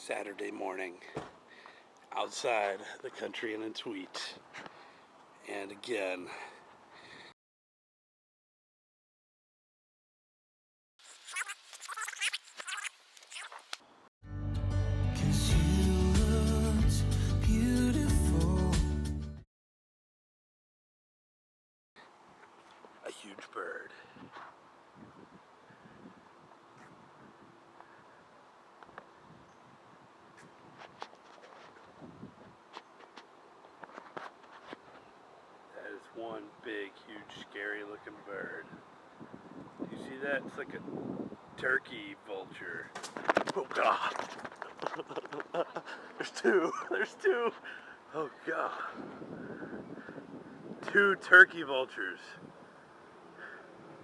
Saturday morning outside the country in its wheat. And again, a huge bird. That is one big, huge, scary looking bird. You see that? It's like a turkey vulture. Oh God. There's two. There's two. Oh God. Two turkey vultures.